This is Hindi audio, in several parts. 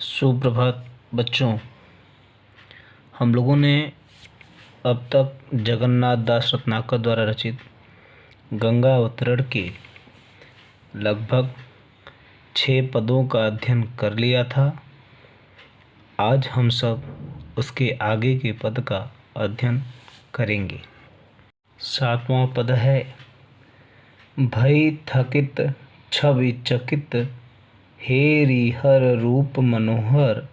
सुप्रभात बच्चों। हम लोगों ने अब तक जगन्नाथ दास रत्नाकर द्वारा रचित गंगा अवतरण के लगभग 6 पदों का अध्ययन कर लिया था। आज हम सब उसके आगे के पद का अध्ययन करेंगे। 7वां पद है, भई थकित छवि चकित हेरि हर रूप मनोहर,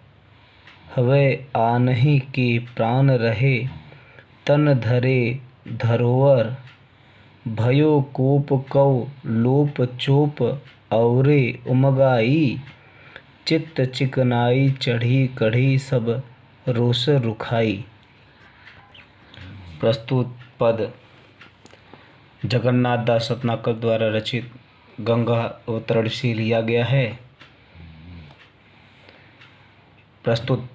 हवै आनहि के प्राण रहे तन धरे धरोवर, भयो कोप कौ लोप चोप औरे उमगाई, चित्त चिकनाई चढ़ी कढ़ी सब रोष रुखाई। प्रस्तुत पद जगन्नाथ दास रत्नाकर द्वारा रचित गंगा अवतरण से लिया गया है। प्रस्तुत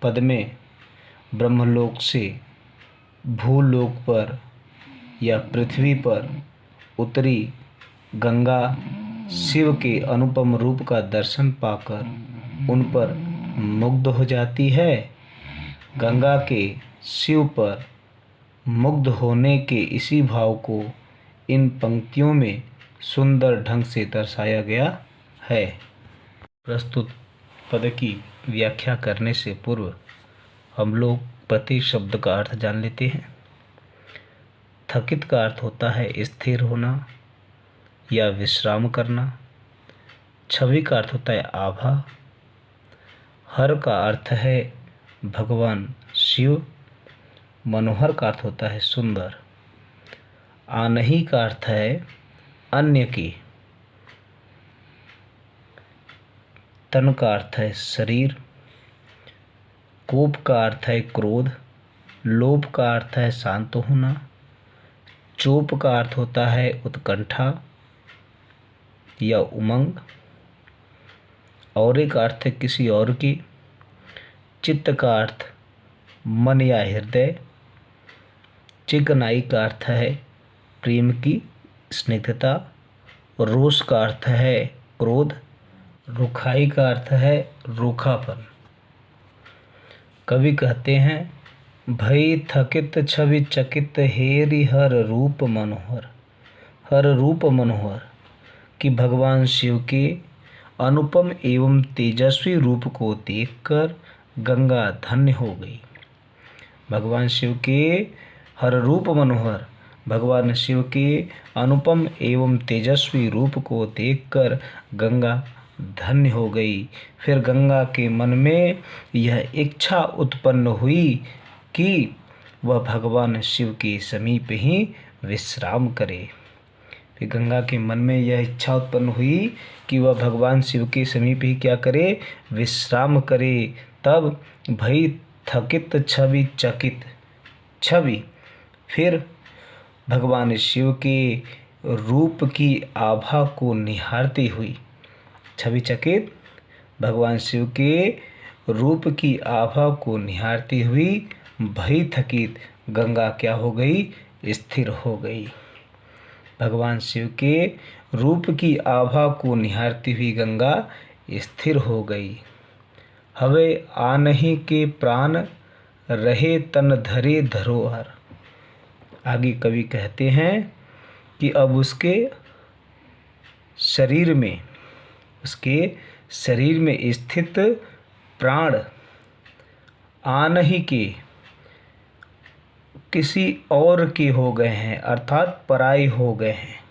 पद में ब्रह्मलोक से भूलोक पर या पृथ्वी पर उतरी गंगा शिव के अनुपम रूप का दर्शन पाकर उन पर मुग्ध हो जाती है। गंगा के शिव पर मुग्ध होने के इसी भाव को इन पंक्तियों में सुंदर ढंग से दर्शाया गया है। प्रस्तुत पद की व्याख्या करने से पूर्व हम लोग प्रति शब्द का अर्थ जान लेते हैं। थकित का अर्थ होता है स्थिर होना या विश्राम करना। छवि का अर्थ होता है आभा। हर का अर्थ है भगवान शिव। मनोहर का अर्थ होता है सुंदर। आनहि का अर्थ है अन्य की। तन का अर्थ है शरीर। कोप का अर्थ है क्रोध। लोभ का अर्थ है शांत होना। चोप का अर्थ होता है उत्कंठा या उमंग। और का अर्थ है किसी और की। चित्त का अर्थ मन या हृदय। चिकनाई का अर्थ है प्रेम की स्निग्धता। रोष का अर्थ है क्रोध। रुखाई का अर्थ है रूखापन। कवि कहते हैं, भई थकित छवि चकित हेरि हर रूप मनोहर। हर रूप मनोहर कि भगवान शिव के अनुपम एवं तेजस्वी रूप को देखकर गंगा धन्य हो गई। भगवान शिव के हर रूप मनोहर, भगवान शिव के अनुपम एवं तेजस्वी रूप को देखकर गंगा धन्य हो गई। फिर गंगा के मन में यह इच्छा उत्पन्न हुई कि वह भगवान शिव के समीप ही विश्राम करे। फिर गंगा के मन में यह इच्छा उत्पन्न हुई कि वह भगवान शिव के समीप ही क्या करे, विश्राम करे। तब भई थकित छवि चकित, छवि फिर भगवान शिव के रूप की आभा को निहारती हुई। छवि चकित भगवान शिव के रूप की आभा को निहारती हुई भई थकित गंगा क्या हो गई, स्थिर हो गई। भगवान शिव के रूप की आभा को निहारती हुई गंगा स्थिर हो गई। हवे आनहि के प्राण रहे तन धरे धरोहर। आगे कवि कहते हैं कि अब उसके शरीर में स्थित प्राण आनहि के किसी और के हो गए हैं, अर्थात पराये हो गए हैं।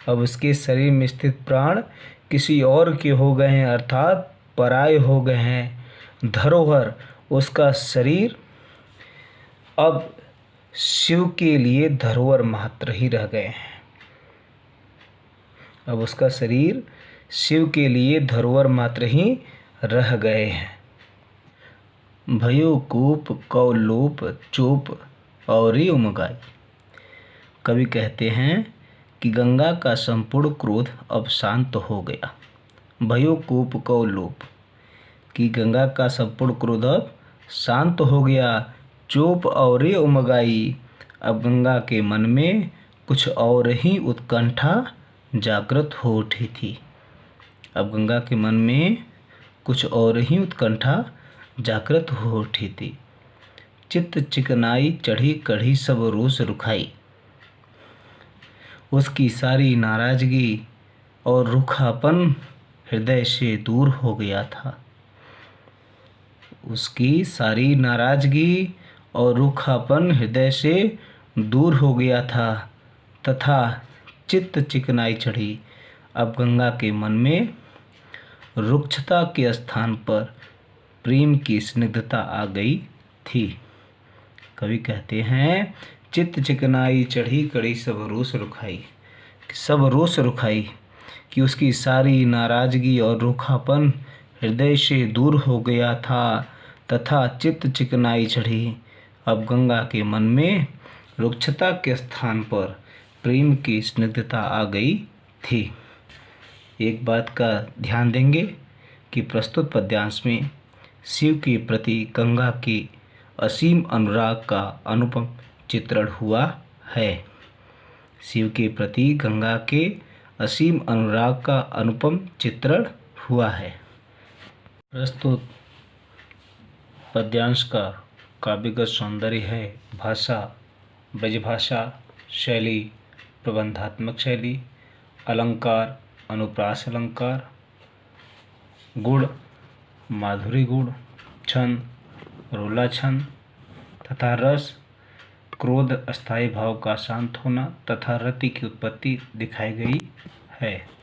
अब उसके शरीर में स्थित प्राण किसी और के हो गए हैं, अर्थात पराये हो गए हैं। धरोहर उसका शरीर अब शिव के लिए धरोहर मात्र ही रह गए हैं। अब उसका शरीर शिव के लिए धरोहर मात्र ही रह गए हैं। भयो कोप कौ लोप चोप और उमगाई। कवि कहते हैं कि गंगा का संपूर्ण क्रोध अब शांत हो गया। भयो कोप कौ लोप कि गंगा का संपूर्ण क्रोध अब शांत हो गया। चोप और उमगाई, अब गंगा के मन में कुछ और ही उत्कंठा जागृत हो उठी थी। अब गंगा के मन में कुछ और ही उत्कंठा जागृत हो उठी थी। चित्त चिकनाई चढ़ी कढ़ी सब रोष रुखाई। उसकी सारी नाराजगी और रूखापन हृदय से दूर हो गया था। उसकी सारी नाराजगी और रूखापन हृदय से दूर हो गया था तथा चित्त चिकनाई चढ़ी। अब गंगा के मन में रुक्षता के स्थान पर प्रेम की स्निग्धता आ गई थी। कवि कहते हैं, चित्त चिकनाई चढ़ी कड़ी सब रोष रुखाई। सब रोष रुखाई कि उसकी सारी नाराजगी और रूखापन हृदय से दूर हो गया था तथा चित्त चिकनाई चढ़ी। अब गंगा के मन में रुक्षता के स्थान पर प्रेम की स्निग्धता आ गई थी। एक बात का ध्यान देंगे कि प्रस्तुत पद्यांश में शिव के प्रति गंगा के असीम अनुराग का अनुपम चित्रण हुआ है। शिव के प्रति गंगा के असीम अनुराग का अनुपम चित्रण हुआ है। प्रस्तुत पद्यांश का काव्यगत सौंदर्य है भाषा, ब्रजभाषा, शैली, प्रबंधात्मक शैली, अलंकार, अनुप्रास अलंकार, गुण, माधुरी गुण, छंद, रोला छंद तथा रस, क्रोध, अस्थायी भाव का शांत होना तथा रति की उत्पत्ति दिखाई गई है।